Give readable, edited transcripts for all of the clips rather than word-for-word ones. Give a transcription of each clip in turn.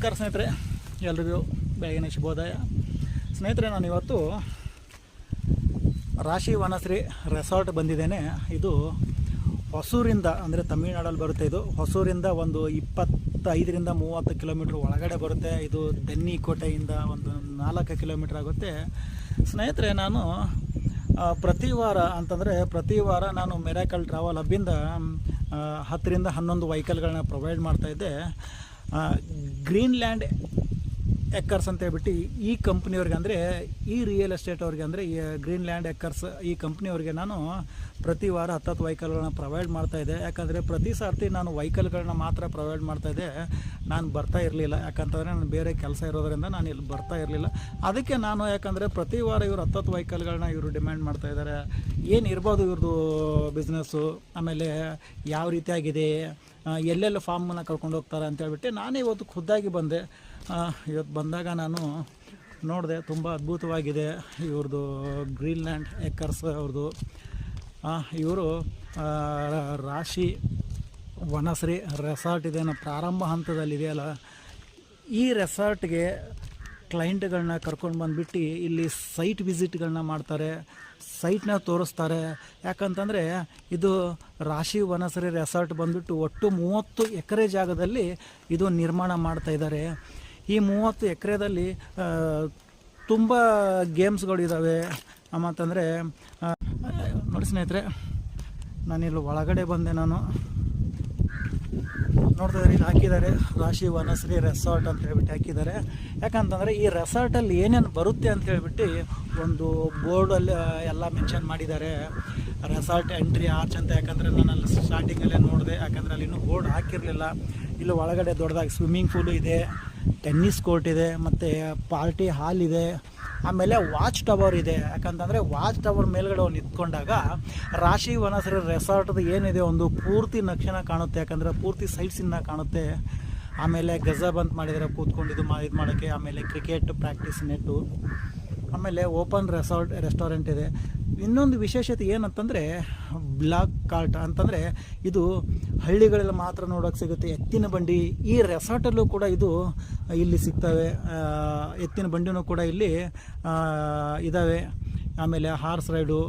ನಮಸ್ಕಾರ ಸ್ನೇಹಿತರೆ, ಎಲ್ರಿಗೂ ಬೆಳಗಿನ ಶುಭೋದಯ. ಸ್ನೇಹಿತರೆ, ನಾನು ಇವತ್ತು ರಾಶಿ ವನಶ್ರೀ ರೆಸಾರ್ಟ್ ಬಂದಿದ್ದೇನೆ. ಇದು ಹೊಸೂರಿಂದ, ಅಂದರೆ ತಮಿಳುನಾಡಲ್ಲಿ ಬರುತ್ತೆ. ಇದು ಹೊಸೂರಿಂದ ಒಂದು 25ರಿಂದ 30 ಕಿಲೋಮೀಟ್ರ್ ಒಳಗಡೆ ಬರುತ್ತೆ. ಇದು ದೆನ್ನಿ ಕೋಟೆಯಿಂದ ಒಂದು 4 ಕಿಲೋಮೀಟ್ರ್ ಆಗುತ್ತೆ. ಸ್ನೇಹಿತರೆ, ನಾನು ಪ್ರತಿ ವಾರ ನಾನು ಮಿರಾಕಲ್ ಟ್ರಾವೆಲ್ ಹಬ್ಬಿಂದ 10ರಿಂದ 11 ವೆಹಿಕಲ್ಗಳನ್ನ ಪ್ರೊವೈಡ್ ಮಾಡ್ತಾಯಿದ್ದೆ. ಗ್ರೀನ್ಲ್ಯಾಂಡ್ ಎಕ್ಕರ್ಸ್ ಅಂತ ಹೇಳ್ಬಿಟ್ಟು ಈ ಕಂಪ್ನಿಯವ್ರಿಗೆ, ಅಂದರೆ ಈ ರಿಯಲ್ ಎಸ್ಟೇಟ್ ಅವ್ರಿಗೆ, ಅಂದರೆ ಈ ಗ್ರೀನ್ಲ್ಯಾಂಡ್ ಎಕ್ಕರ್ಸ್ ಈ ಕಂಪ್ನಿಯವ್ರಿಗೆ ನಾನು ಪ್ರತಿ ವಾರ 10 ವೆಹಿಕಲ್ಗಳನ್ನ ಪ್ರೊವೈಡ್ ಮಾಡ್ತಾಯಿದ್ದೆ. ಯಾಕಂದರೆ ಪ್ರತಿ ಸಾರ್ತಿ ನಾನು ವೆಹಿಕಲ್ಗಳನ್ನ ಮಾತ್ರ ಪ್ರೊವೈಡ್ ಮಾಡ್ತಾಯಿದ್ದೆ, ನಾನು ಬರ್ತಾ ಇರಲಿಲ್ಲ. ಯಾಕಂತಂದರೆ ನಾನು ಬೇರೆ ಕೆಲಸ ಇರೋದರಿಂದ ನಾನು ಇಲ್ಲಿ ಬರ್ತಾ ಇರಲಿಲ್ಲ. ಅದಕ್ಕೆ ನಾನು, ಯಾಕಂದರೆ ಪ್ರತಿ ವಾರ ಇವರು 10 ವೆಹಿಕಲ್ಗಳನ್ನ ಇವರು ಡಿಮ್ಯಾಂಡ್ ಮಾಡ್ತಾಯಿದ್ದಾರೆ. ಏನು ಇರ್ಬೋದು ಇವ್ರದ್ದು ಬಿಸ್ನೆಸ್ಸು, ಆಮೇಲೆ ಯಾವ ರೀತಿಯಾಗಿದೆ, ಎಲ್ಲೆಲ್ಲ ಫಾರ್ಮನ್ನು ಕರ್ಕೊಂಡು ಹೋಗ್ತಾರೆ ಅಂತೇಳ್ಬಿಟ್ಟು ನಾನೇ ಇವತ್ತು ಖುದ್ದಾಗಿ ಬಂದೆ. ಇವತ್ತು ಬಂದಾಗ ನಾನು ನೋಡಿದೆ, ತುಂಬ ಅದ್ಭುತವಾಗಿದೆ ಇವ್ರದ್ದು ಗ್ರೀನ್ಲ್ಯಾಂಡ್ ಎಕ್ಕರ್ಸ್ ಅವ್ರದ್ದು. ಇವರು ರಾಶಿ ವನಶ್ರೀ ರೆಸಾರ್ಟ್ ಇದೇನೋ ಪ್ರಾರಂಭ ಹಂತದಲ್ಲಿದೆಯಲ್ಲ, ಈ ರೆಸಾರ್ಟ್ಗೆ ಕ್ಲೈಂಟ್ಗಳನ್ನ ಕರ್ಕೊಂಡು ಬಂದುಬಿಟ್ಟು ಇಲ್ಲಿ ಸೈಟ್ ವಿಸಿಟ್ಗಳನ್ನ ಮಾಡ್ತಾರೆ, ಸೈಟ್ನ ತೋರಿಸ್ತಾರೆ. ಯಾಕಂತಂದರೆ ಇದು ರಾಶಿ ವನಶ್ರೀ ರೆಸಾರ್ಟ್ ಬಂದುಬಿಟ್ಟು ಒಟ್ಟು 30 ಎಕರೆ ಜಾಗದಲ್ಲಿ ಇದು ನಿರ್ಮಾಣ ಮಾಡ್ತಾಯಿದ್ದಾರೆ. ಈ 30 ಎಕರೆದಲ್ಲಿ ತುಂಬ ಗೇಮ್ಸ್ಗಳಿದ್ದಾವೆ. ಮತ್ತಂದರೆ ನೋಡಿ ಸ್ನೇಹಿತರೆ, ನಾನಿಲ್ಲಿ ಒಳಗಡೆ ಬಂದೆ. ನಾನು ನೋಡ್ತಾ ಇದ್ದಾರೆ, ಇಲ್ಲಿ ಹಾಕಿದ್ದಾರೆ ರಾಶಿ ವನಶ್ರೀ ರೆಸಾರ್ಟ್ ಅಂತ ಹೇಳ್ಬಿಟ್ಟು ಹಾಕಿದ್ದಾರೆ. ಯಾಕಂತಂದರೆ ಈ ರೆಸಾರ್ಟಲ್ಲಿ ಏನೇನು ಬರುತ್ತೆ ಅಂತ ಹೇಳ್ಬಿಟ್ಟು ಒಂದು ಬೋರ್ಡಲ್ಲಿ ಎಲ್ಲ ಮೆನ್ಷನ್ ಮಾಡಿದ್ದಾರೆ. ರೆಸಾರ್ಟ್ ಎಂಟ್ರಿ ಆರ್ಚ್ ಅಂತ. ಯಾಕಂದರೆ ನಾನು ಅಲ್ಲಿ ಸ್ಟಾರ್ಟಿಂಗಲ್ಲೇ ನೋಡಿದೆ, ಯಾಕಂದರೆ ಅಲ್ಲಿ ಇನ್ನೂ ಬೋರ್ಡ್ ಹಾಕಿರಲಿಲ್ಲ. ಇಲ್ಲಿ ಒಳಗಡೆ ದೊಡ್ಡದಾಗಿ ಸ್ವಿಮ್ಮಿಂಗ್ ಪೂಲು ಇದೆ, ಟೆನ್ನಿಸ್ ಕೋರ್ಟ್ ಇದೆ, ಮತ್ತು ಪಾರ್ಟಿ ಹಾಲ್ ಇದೆ, ಆಮೇಲೆ ವಾಚ್ ಟವರ್ ಇದೆ. ಯಾಕಂತಂದರೆ ವಾಚ್ ಟವರ್ ಮೇಲ್ಗಡೆ ಒಂದು ನಿಂತ್ಕೊಂಡಾಗ ರಾಶಿ ವನಶ್ರೀ ರೆಸಾರ್ಟ್ದು ಏನಿದೆ ಒಂದು ಪೂರ್ತಿ ನಕ್ಷೆನ ಕಾಣುತ್ತೆ. ಯಾಕಂದರೆ ಪೂರ್ತಿ ಸೈಟ್ಸಿನ ಕಾಣುತ್ತೆ. ಆಮೇಲೆ ಗಜಬಂತ್ ಮಾಡಿದರೆ ಕೂತ್ಕೊಂಡಿದ್ದು ಇದು ಮಾಡೋಕ್ಕೆ. ಆಮೇಲೆ ಕ್ರಿಕೆಟ್ ಪ್ರಾಕ್ಟೀಸ್ ನೆಟ್ಟು, ಆಮೇಲೆ ಓಪನ್ ರೆಸ್ಟೋರೆಂಟ್ ಇದೆ. ಇನ್ನೊಂದು ವಿಶೇಷತೆ ಏನಂತಂದರೆ ಬ್ಲಾಕ್ ಕಾರ್ಟ್ ಅಂತಂದರೆ ಇದು ಹಳ್ಳಿಗಳಲ್ಲಿ ಮಾತ್ರ ನೋಡೋಕ್ಕೆ ಸಿಗುತ್ತೆ. ಎತ್ತಿನ ಬಂಡಿ ಈ ರೆಸಾರ್ಟಲ್ಲೂ ಕೂಡ ಇದು ಇಲ್ಲಿ ಸಿಗ್ತವೆ. ಎತ್ತಿನ ಬಂಡಿನೂ ಕೂಡ ಇಲ್ಲಿ ಇದ್ದಾವೆ. ಆಮೇಲೆ ಹಾರ್ಸ್ ರೈಡು,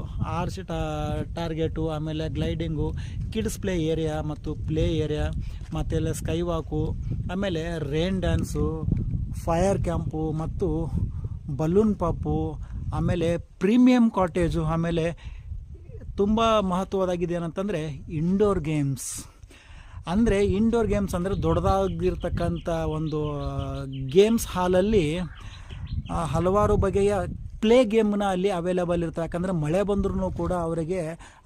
ಟಾರ್ಗೆಟು, ಆಮೇಲೆ ಗ್ಲೈಡಿಂಗು, ಕಿಡ್ಸ್ ಪ್ಲೇ ಏರಿಯಾ ಮತ್ತು ಪ್ಲೇ ಏರಿಯಾ, ಮತ್ತು ಸ್ಕೈ ವಾಕು, ಆಮೇಲೆ ರೇನ್ ಡ್ಯಾನ್ಸು, ಫೈರ್ ಕ್ಯಾಂಪು ಮತ್ತು ಬಲೂನ್ ಪಾಪು, ಆಮೇಲೆ ಪ್ರೀಮಿಯಂ ಕಾಟೇಜು, ಆಮೇಲೆ ತುಂಬ ಮಹತ್ವದಾಗಿದೆ ಏನಂತಂದರೆ ಇಂಡೋರ್ ಗೇಮ್ಸ್. ಅಂದರೆ ಇಂಡೋರ್ ಗೇಮ್ಸ್ ಅಂದರೆ ದೊಡ್ಡದಾಗಿರ್ತಕ್ಕಂಥ ಒಂದು ಗೇಮ್ಸ್ ಹಾಲಲ್ಲಿ ಹಲವಾರು ಬಗೆಯ ಪ್ಲೇ ಗೇಮ್ನ ಅಲ್ಲಿ ಅವೈಲೇಬಲ್ ಇರ್ತವೆ. ಯಾಕಂದರೆ ಮಳೆ ಬಂದ್ರೂ ಕೂಡ ಅವರಿಗೆ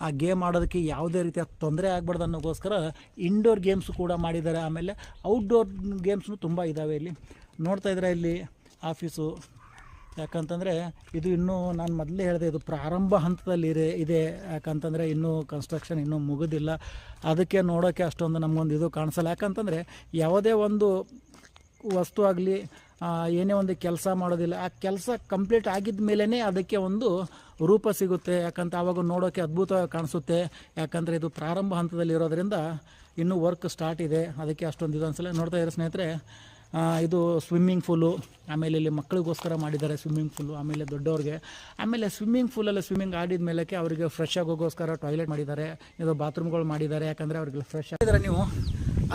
ಆ ಗೇಮ್ ಆಡೋದಕ್ಕೆ ಯಾವುದೇ ರೀತಿಯ ತೊಂದರೆ ಆಗಬಾರ್ದು ಅನ್ನೋಕ್ಕೋಸ್ಕರ ಇಂಡೋರ್ ಗೇಮ್ಸು ಕೂಡ ಮಾಡಿದ್ದಾರೆ. ಆಮೇಲೆ ಔಟ್ಡೋರ್ ಗೇಮ್ಸ್ನು ತುಂಬ ಇದ್ದಾವೆ. ಇಲ್ಲಿ ನೋಡ್ತಾ ಇದ್ರೆ ಇಲ್ಲಿ ಆಫೀಸು. ಯಾಕಂತಂದರೆ ಇದು ಇನ್ನೂ ನಾನು ಮೊದಲೇ ಹೇಳಿದೆ, ಇದು ಪ್ರಾರಂಭ ಹಂತದಲ್ಲಿ ಇದೆ. ಯಾಕಂತಂದರೆ ಇನ್ನೂ ಕನ್ಸ್ಟ್ರಕ್ಷನ್ ಇನ್ನೂ ಮುಗಿದಿಲ್ಲ. ಅದಕ್ಕೆ ನೋಡೋಕ್ಕೆ ಅಷ್ಟೊಂದು ನಮಗೊಂದು ಇದು ಕಾಣಿಸಲ್ಲ. ಯಾಕಂತಂದರೆ ಯಾವುದೇ ಒಂದು ವಸ್ತು ಆಗಲಿ, ಏನೇ ಒಂದು ಕೆಲಸ ಮಾಡೋದಿಲ್ಲ, ಆ ಕೆಲಸ ಕಂಪ್ಲೀಟ್ ಆಗಿದ್ದ ಮೇಲೇ ಅದಕ್ಕೆ ಒಂದು ರೂಪ ಸಿಗುತ್ತೆ. ಯಾಕಂತ ಆವಾಗ ನೋಡೋಕ್ಕೆ ಅದ್ಭುತವಾಗಿ ಕಾಣಿಸುತ್ತೆ. ಯಾಕಂದರೆ ಇದು ಪ್ರಾರಂಭ ಹಂತದಲ್ಲಿ ಇರೋದರಿಂದ ಇನ್ನೂ ವರ್ಕ್ ಸ್ಟಾರ್ಟ್ ಇದೆ. ಅದಕ್ಕೆ ಅಷ್ಟೊಂದು ಇದು ಅನಿಸಲ್ಲ. ನೋಡ್ತಾ ಇರೋ ಸ್ನೇಹಿತರೆ, ಇದು ಸ್ವಿಮ್ಮಿಂಗ್ ಪೂಲು. ಆಮೇಲೆ ಇಲ್ಲಿ ಮಕ್ಕಳಿಗೋಸ್ಕರ ಮಾಡಿದ್ದಾರೆ ಸ್ವಿಮ್ಮಿಂಗ್ ಪೂಲು, ಆಮೇಲೆ ದೊಡ್ಡವ್ರಿಗೆ. ಆಮೇಲೆ ಸ್ವಿಮ್ಮಿಂಗ್ ಪೂಲಲ್ಲಿ ಸ್ವಿಮ್ಮಿಂಗ್ ಆಡಿದ ಮೇಲೆ ಅವರಿಗೆ ಫ್ರೆಶ್ ಆಗೋಗೋಸ್ಕರ ಟಾಯ್ಲೆಟ್ ಮಾಡಿದ್ದಾರೆ, ಇದು ಬಾತ್ರೂಮ್ಗಳು ಮಾಡಿದ್ದಾರೆ. ಯಾಕಂದರೆ ಅವ್ರಿಗೆ ಫ್ರೆಶ್ ಆಗಿದ್ರೆ ನೀವು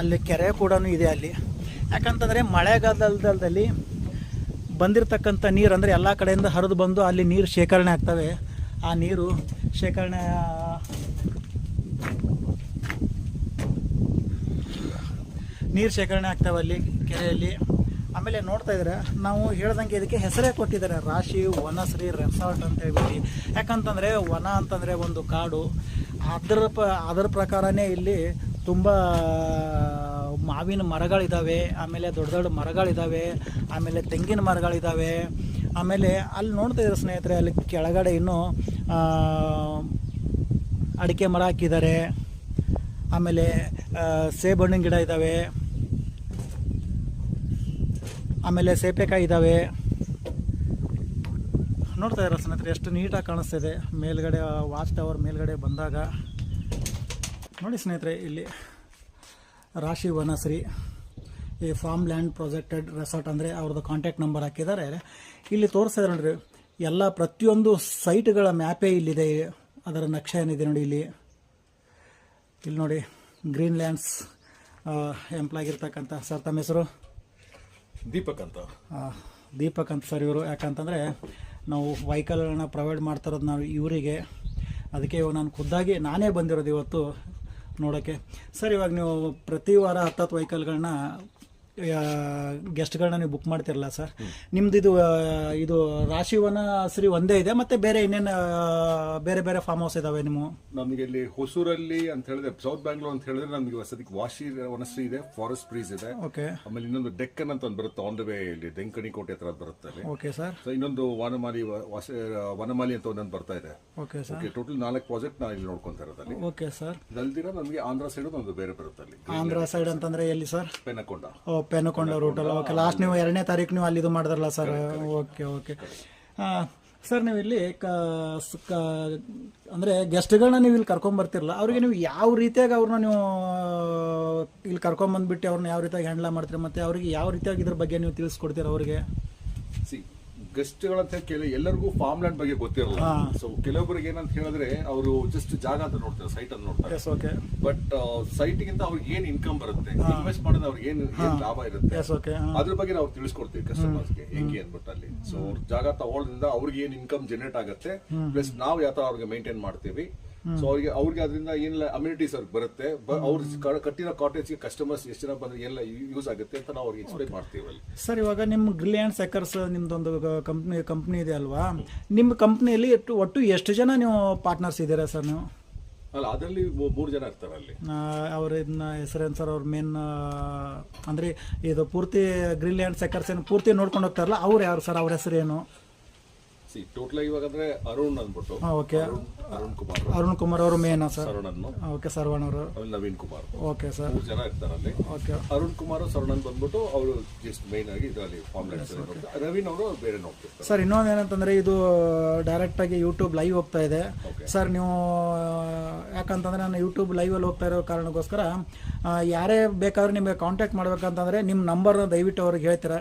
ಅಲ್ಲಿ ಕೆರೆ ಕೂಡ ಇದೆ ಅಲ್ಲಿ. ಯಾಕಂತಂದರೆ ಮಳೆಗಾಲದಲ್ಲಿ ಬಂದಿರತಕ್ಕಂಥ ನೀರು, ಅಂದರೆ ಎಲ್ಲ ಕಡೆಯಿಂದ ಹರಿದು ಬಂದು ಅಲ್ಲಿ ನೀರು ಶೇಖರಣೆ ಆಗ್ತವೆ. ಆ ನೀರು ಶೇಖರಣೆ ಆಗ್ತವೆ ಅಲ್ಲಿ ಕೆರೆಯಲ್ಲಿ. ಆಮೇಲೆ ನೋಡ್ತಾ ಇದ್ದಾರೆ, ನಾವು ಹೇಳ್ದಂಗೆ ಇದಕ್ಕೆ ಹೆಸರೇ ಕೊಟ್ಟಿದ್ದಾರೆ ರಾಶಿ ವನಶ್ರೀ ರೆಸಾರ್ಟ್ ಅಂತ ಹೇಳ್ಬಿಟ್ಟು. ಯಾಕಂತಂದರೆ ವನ ಅಂತಂದರೆ ಒಂದು ಕಾಡು. ಅದರ ಪ್ರಕಾರನೇ ಇಲ್ಲಿ ತುಂಬ ಮಾವಿನ ಮರಗಳಿದ್ದಾವೆ, ಆಮೇಲೆ ದೊಡ್ಡ ದೊಡ್ಡ ಮರಗಳಿದ್ದಾವೆ, ಆಮೇಲೆ ತೆಂಗಿನ ಮರಗಳಿದ್ದಾವೆ. ಆಮೇಲೆ ಅಲ್ಲಿ ನೋಡ್ತಾ ಇದ್ದಾರೆ ಸ್ನೇಹಿತರೆ, ಅಲ್ಲಿ ಕೆಳಗಡೆ ಇನ್ನೂ ಅಡಿಕೆ ಮರ ಹಾಕಿದ್ದಾರೆ. ಆಮೇಲೆ ಸೇಬಣ್ಣಿನ ಗಿಡ ಇದ್ದಾವೆ, ಆಮೇಲೆ ಸೇಪೆಕಾಯಿ ಇದ್ದಾವೆ. ನೋಡ್ತಾ ಇರೋ ಸ್ನೇಹಿತರೆ ಎಷ್ಟು ನೀಟಾಗಿ ಕಾಣಿಸ್ತಿದೆ ಮೇಲ್ಗಡೆ ವಾಚ್ ಟವರ್ ಮೇಲ್ಗಡೆ ಬಂದಾಗ. ನೋಡಿ ಸ್ನೇಹಿತರೆ, ಇಲ್ಲಿ ರಾಶಿ ವನಶ್ರೀ ಈ ಫಾರ್ಮ್ ಲ್ಯಾಂಡ್ ಪ್ರೊಜೆಕ್ಟೆಡ್ ರೆಸಾರ್ಟ್ ಅಂದರೆ ಅವ್ರದ್ದು ಕಾಂಟ್ಯಾಕ್ಟ್ ನಂಬರ್ ಹಾಕಿದ್ದಾರೆ. ಇಲ್ಲಿ ತೋರಿಸಿದ್ರೆ ನೋಡ್ರಿ ಎಲ್ಲ ಪ್ರತಿಯೊಂದು ಸೈಟ್ಗಳ ಮ್ಯಾಪೇ ಇಲ್ಲಿದೆ. ಅದರ ನಕ್ಷೆ ಏನಿದೆ ನೋಡಿ ಇಲ್ಲಿ ನೋಡಿ ಗ್ರೀನ್ ಲ್ಯಾಂಡ್ಸ್ ಎಂಪ್ಲಾಯ್ ಆಗಿರ್ತಕ್ಕಂಥ ಸರ್, ತಮ್ಮ ಹೆಸರು? ದೀಪಕ್ ಅಂತ. ದೀಪಕ್ ಅಂತ ಸರ್ ಇವರು. ಯಾಕಂತಂದರೆ ನಾವು ವೆಹಿಕಲ್ಗಳನ್ನ ಪ್ರೊವೈಡ್ ಮಾಡ್ತಿರೋದು ನಾವು ಇವರಿಗೆ, ಅದಕ್ಕೆ ಇವಾಗ ನಾನು ಖುದ್ದಾಗಿ ನಾನೇ ಬಂದಿರೋದು ಇವತ್ತು ನೋಡೋಕ್ಕೆ. ಸರ್, ಇವಾಗ ನೀವು ಪ್ರತಿ ವಾರ 10 ವೆಹಿಕಲ್ಗಳನ್ನ ಗೆಸ್ಟ್ಗಳನ್ನ ನೀವು ಬುಕ್ ಮಾಡ್ತಿರಲ್ಲ ಸರ್, ನಿಮ್ದು ಇದು ರಾಶಿವನ ಶ್ರೀ ಒಂದೇ ಇದೆ, ಮತ್ತೆ ಬೇರೆ ಇನ್ನೇನು ಬೇರೆ ಬೇರೆ ಫಾರ್ಮ್ ಹೌಸ್ ಇದಾವೆ ನಿಮ್ಮ? ನಮಗೆ ಇಲ್ಲಿ ಹೊಸೂರಲ್ಲಿ ಅಂತ ಹೇಳಿದ್ರೆ ಸೌತ್ ಬ್ಯಾಂಗ್ಳೂರ್ ಅಂತ ಹೇಳಿದ್ರೆ ನಮಗೆ ಸದ್ಯಕ್ಕೆ ವಾಶಿ ವನಶ್ರೀ ಇದೆ, ಫಾರೆಸ್ಟ್ ಬ್ರೀಸ್ ಇದೆ. ಓಕೆ. ಆಮೇಲೆ ಇನ್ನೊಂದು ಡೆಕ್ಕನ್ ಅಂತ ಒಂದು ಬರುತ್ತೆ, ಆನ್ ದ ವೇ ಇಲ್ಲಿ ಡೆಂಕಣಿ ಕೋಟೆ ಹತ್ರ ಬರುತ್ತೆ ಅಲ್ಲಿ. Okay sir. ಇನ್ನೊಂದು ವನಮಾಲಿ ಅಂತ ಒಂದೊಂದು ಬರ್ತಾ ಇದೆ. Okay sir. ಟೋಟಲ್ 4 ಪ್ರಾಜೆಕ್ಟ್ ನಾವು ಇಲ್ಲಿ ನೋಡ್ಕೊಂತಾ ಇರೋದಲ್ಲಿ. Okay sir. ಇದಲ್ದಿರ ನಮಗೆ ಆಂಧ್ರ ಸೈಡ್ ಒಂದು ಬೇರೆ ಬರುತ್ತೆ ಅಲ್ಲಿ. ಆಂಧ್ರ ಸೈಡ್ ಅಂತಂದ್ರೆ ಎಲ್ಲಿ ಸರ್? ಪೆನಕೊಂಡ. ಪೆನಕೊಂಡ ರೂಟಲ್ಲ. ಓಕೆ. ಲಾಸ್ಟ್ ನೀವು 2ನೇ ತಾರೀಕು ನೀವು ಅಲ್ಲಿ ಇದು ಮಾಡಿದ್ರಲ್ಲ ಸರ್? Okay okay. ಸರ್, ನೀವು ಇಲ್ಲಿ ಅಂದರೆ ಗೆಸ್ಟ್ಗಳನ್ನ ನೀವು ಇಲ್ಲಿ ಕರ್ಕೊಂಬರ್ತಿರಲ್ಲ, ಅವ್ರಿಗೆ ನೀವು ಯಾವ ರೀತಿಯಾಗಿ ಅವ್ರನ್ನ ನೀವು ಇಲ್ಲಿ ಕರ್ಕೊಂಬಂದ್ಬಿಟ್ಟು ಅವ್ರನ್ನ ಯಾವ ರೀತಿಯಾಗಿ ಹ್ಯಾಂಡಲ್ ಮಾಡ್ತೀರಿ, ಮತ್ತು ಅವ್ರಿಗೆ ಯಾವ ರೀತಿಯಾಗಿ ಇದ್ರ ಬಗ್ಗೆ ನೀವು ತಿಳಿಸ್ಕೊಡ್ತೀರ ಅವ್ರಿಗೆ? ಗೆಸ್ಟ್ಗಳಂತ ಎಲ್ಲರಿಗೂ ಫಾರ್ಮ್ ಲ್ಯಾಂಡ್ ಬಗ್ಗೆ ಗೊತ್ತಿರಲ್ಲ. ಸೊ ಕೆಲವೊಬ್ಬರಿಗೆ ಏನಂತ ಹೇಳಿದ್ರೆ ಅವರು ಜಸ್ಟ್ ಜಾಗ ಅಂತ ನೋಡ್ತಾರೆ, ಸೈಟ್ ಅಂತ ನೋಡ್ತಾರೆ. ಬಟ್ ಸೈಟ್ ಗಿಂತ ಅವ್ರಿಗೆ ಏನ್ ಇನ್ಕಮ್ ಬರುತ್ತೆ, ಇನ್ವೆಸ್ಟ್ ಮಾಡೋದು ಅವ್ರಿಗೆ ಏನ್ ಲಾಭ ಇರುತ್ತೆ, ಅದ್ರ ಬಗ್ಗೆ ನಾವು ತಿಳಿಸ್ಕೊಡ್ತೀವಿ ಕಸ್ಟಮರ್ಸ್ಗೆ ಹೆಂಗೆ ಅಂದ್ಬಿಟ್ಟು ಅಲ್ಲಿ. ಸೊ ಜಾಗ ತಗೊಳ್ಳೋದ್ರಿಂದ ಅವ್ರಿಗೆ ಏನ್ ಇನ್ಕಮ್ ಜನರೇಟ್ ಆಗುತ್ತೆ, ಪ್ಲಸ್ ನಾವು ಯಾವ ತರ ಅವ್ರಿಗೆ ಮೇಂಟೈನ್ ಮಾಡ್ತೀವಿ. ಸೊ ಅವ್ರಿಗೆ ಅದರಿಂದ ಏನೆಲ್ಲ ಅಮ್ಯುನಿಟೀಸ್ ಅವ್ರಿಗೆ ಬರುತ್ತೆ, ಅವ್ರು ಕಟ್ಟಿರೋ ಕಾಟೇಜ್ಗೆ ಕಸ್ಟಮರ್ಸ್ ಎಷ್ಟು ಜನ ಬಂದ್ರೆ ಎಲ್ಲ ಯೂಸ್ ಆಗುತ್ತೆ ಅಂತ ನಾವು ಅವ್ರಿಗೆ ಎಕ್ಸ್ಪ್ಲೈನ್ ಮಾಡ್ತೀವಿ ಅಲ್ಲಿ. ಸರ್, ಇವಾಗ ನಿಮ್ಮ ಗ್ರಿಲ್ ಆ್ಯಂಡ್ ಸೆಕರ್ಸ್ ನಿಮ್ದೊಂದು ಕಂಪ್ನಿ ಇದೆ ಅಲ್ವಾ? ನಿಮ್ಮ ಕಂಪ್ನಿಯಲ್ಲಿ ಒಟ್ಟು ಎಷ್ಟು ಜನ ನೀವು ಪಾರ್ಟ್ನರ್ಸ್ ಇದ್ದೀರಾ ಸರ್ ನೀವು? ಅಲ್ಲ, ಅದರಲ್ಲಿ 3 ಜನ ಇರ್ತಾರೆ ಅಲ್ಲಿ. ಅವ್ರ ಇದನ್ನ ಹೆಸರೇನು ಸರ್? ಅವ್ರ ಮೇನ್ ಅಂದ್ರೆ ಇದು ಪೂರ್ತಿ ಗ್ರಿಲ್ ಆ್ಯಂಡ್ ಸೆಕರ್ಸ್ ಏನು ಪೂರ್ತಿ ನೋಡ್ಕೊಂಡು ಹೋಗ್ತಾರಲ್ಲ, ಅವ್ರು ಯಾರು ಸರ್? ಅವ್ರ ಹೆಸರೇನು? ಟೋಟಲ್ ಇವಾಗ ಅಂದ್ರೆ ಅರುಣ್ ಅಂದ್ಬಿಟ್ಟು. ಓಕೆ. ಅರುಣ್ ಕುಮಾರ್ ಅವರು ಮೇನ್ ಸರ್? ಓಕೆ. ಸರ್ವಣ್ ಅವರು. ನವೀನ್ ಕುಮಾರ್. Okay sir. 3 ಜನ ಇರ್ತಾರೆ ಅಲ್ಲಿ. ಓಕೆ. ಅರುಣ್ ಕುಮಾರ್ ಸರ್ವಣನ್ ಬಂದ್ಬಿಟ್ಟು ಅವರು ಜಸ್ಟ್ ಮೇನ್ ಆಗಿ ಇದರಲ್ಲಿ ಫಾರ್ಮ್ ಲ್ಯಾಂಡ್ಸ್. ರವೀನ್ ಅವರು ಬೇರೆ ನೋಡ್ತಿರ್ತಾರೆ ಸರ್. ಇನ್ನೊಂದು ಏನಂತಂದ್ರೆ ಇದು ಡೈರೆಕ್ಟ್ ಆಗಿ ಯೂಟ್ಯೂಬ್ ಲೈವ್ ಹೋಗ್ತಾ ಇದೆ ಸರ್. ನೀವು ಯಾಕಂತಂದ್ರೆ ನಾನು ಯೂಟ್ಯೂಬ್ ಲೈವ್ ಅಲ್ಲಿ ಹೋಗ್ತಾ ಇರೋ ಕಾರಣಕ್ಕೋಸ್ಕರ ಯಾರೇ ಬೇಕಾದ್ರೂ ನಿಮಗೆ ಕಾಂಟ್ಯಾಕ್ಟ್ ಮಾಡ್ಬೇಕಂತಂದ್ರೆ ನಿಮ್ಮ ನಂಬರ್ನ ದಯವಿಟ್ಟು ಅವ್ರಿಗೆ ಹೇಳ್ತೀರಾ?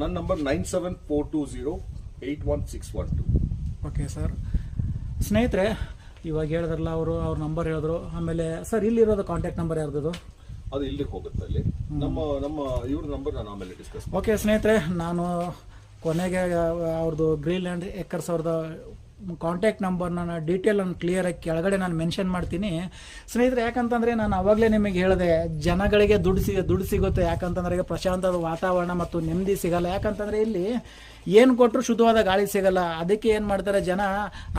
ನನ್ನ ನಂಬರ್ 9742081612. Okay sir. ಸ್ನೇಹಿತರೆ, ಇವಾಗ ಹೇಳಿದ್ರಲ್ಲ ಅವ್ರ ನಂಬರ್ ಹೇಳಿದ್ರು. ಆಮೇಲೆ ಸರ್, ಇಲ್ಲಿರೋದು ಕಾಂಟ್ಯಾಕ್ಟ್ ನಂಬರ್ ಯಾರ್ದು? ಅದು ಇಲ್ಲಿಗೆ ಹೋಗುತ್ತೆ ಅಲ್ಲಿ. ನಮ್ಮ ಇವ್ರ ನಂಬರ್ ನಾನು ಆಮೇಲೆ ಡಿಸ್ಕಸ್. ಓಕೆ ಸ್ನೇಹಿತರೆ, ನಾನು ಕೊನೆಗೆ ಅವ್ರದ್ದು ಗ್ರಿಲ್ ಆ್ಯಂಡ್ ಎಕ್ಕರ್ಸ್ ಅವ್ರದ್ದು ಕಾಂಟ್ಯಾಕ್ಟ್ ನಂಬರ್ನ ಡೀಟೇಲ್ ಕ್ಲಿಯರಾಗಿ ಕೆಳಗಡೆ ನಾನು ಮೆನ್ಷನ್ ಮಾಡ್ತೀನಿ ಸ್ನೇಹಿತರೆ. ಯಾಕಂತಂದರೆ ನಾನು ಆವಾಗಲೇ ನಿಮಗೆ ಹೇಳಿದೆ, ಜನಗಳಿಗೆ ದುಡ್ಡು ಸಿಗುತ್ತೆ. ಯಾಕಂತಂದ್ರೆ ಪ್ರಶಾಂತವಾದ ವಾತಾವರಣ ಮತ್ತು ನೆಮ್ಮದಿ ಸಿಗಲ್ಲ. ಯಾಕಂತಂದರೆ ಇಲ್ಲಿ ಏನು ಕೊಟ್ಟರು ಶುದ್ಧವಾದ ಗಾಳಿ ಸಿಗಲ್ಲ. ಅದಕ್ಕೆ ಏನು ಮಾಡ್ತಾರೆ ಜನ,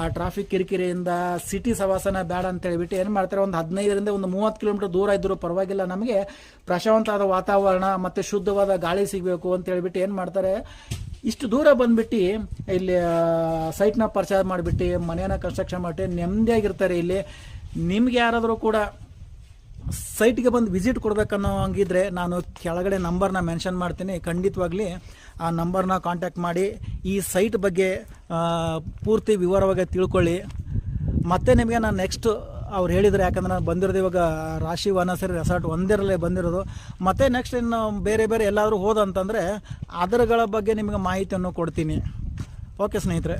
ಆ ಟ್ರಾಫಿಕ್ ಕಿರಿಕಿರಿಯಿಂದ ಸಿಟಿ ಸವಾಸನ ಬೇಡ ಅಂತ ಹೇಳಿಬಿಟ್ಟು ಏನು ಮಾಡ್ತಾರೆ, ಒಂದು 15ರಿಂದ 30 ಕಿಲೋಮೀಟರ್ ದೂರ ಇದ್ದರೂ ಪರವಾಗಿಲ್ಲ, ನಮಗೆ ಪ್ರಶಾಂತವಾದ ವಾತಾವರಣ ಮತ್ತು ಶುದ್ಧವಾದ ಗಾಳಿ ಸಿಗಬೇಕು ಅಂತ ಹೇಳಿಬಿಟ್ಟು ಏನು ಮಾಡ್ತಾರೆ, ಇಷ್ಟು ದೂರ ಬಂದ್ಬಿಟ್ಟು ಇಲ್ಲಿ ಸೈಟ್ನ ಪರ್ಚೇಸ್ ಮಾಡಿಬಿಟ್ಟು ಮನೆಯನ್ನ ಕನ್ಸ್ಟ್ರಕ್ಷನ್ ಮಾಡಿ ನೆಮ್ಮದಿಯಾಗಿರ್ತಾರೆ. ಇಲ್ಲಿ ನಿಮ್ಗೆ ಯಾರಾದರೂ ಕೂಡ ಸೈಟ್ಗೆ ಬಂದು ವಿಸಿಟ್ ಕೊಡ್ಬೇಕನ್ನೋ ಹಂಗಿದ್ರೆ ನಾನು ಕೆಳಗಡೆ ನಂಬರ್ನ ಮೆನ್ಷನ್ ಮಾಡ್ತೀನಿ. ಖಂಡಿತವಾಗ್ಲಿ ಆ ನಂಬರ್ನ ಕಾಂಟ್ಯಾಕ್ಟ್ ಮಾಡಿ ಈ ಸೈಟ್ ಬಗ್ಗೆ ಪೂರ್ತಿ ವಿವರವಾಗಿ ತಿಳ್ಕೊಳ್ಳಿ. ಮತ್ತೆ ನಿಮಗೆ ನಾನು ನೆಕ್ಸ್ಟ್ ಅವ್ರು ಹೇಳಿದ್ರು, ಯಾಕಂದ್ರೆ ನಾನು ಬಂದಿರೋದು ಇವಾಗ ರಾಶಿ ವನಶ್ರೀ ರೆಸಾರ್ಟ್ ಒಂದರಲ್ಲೇ ಬಂದಿರೋದು. ಮತ್ತು ನೆಕ್ಸ್ಟ್ ಇನ್ನು ಬೇರೆ ಎಲ್ಲಾದರೂ ಹೋದಂತಂದರೆ ಅದರಗಳ ಬಗ್ಗೆ ನಿಮಗೆ ಮಾಹಿತಿಯನ್ನು ಕೊಡ್ತೀನಿ. ಓಕೆ ಸ್ನೇಹಿತರೆ.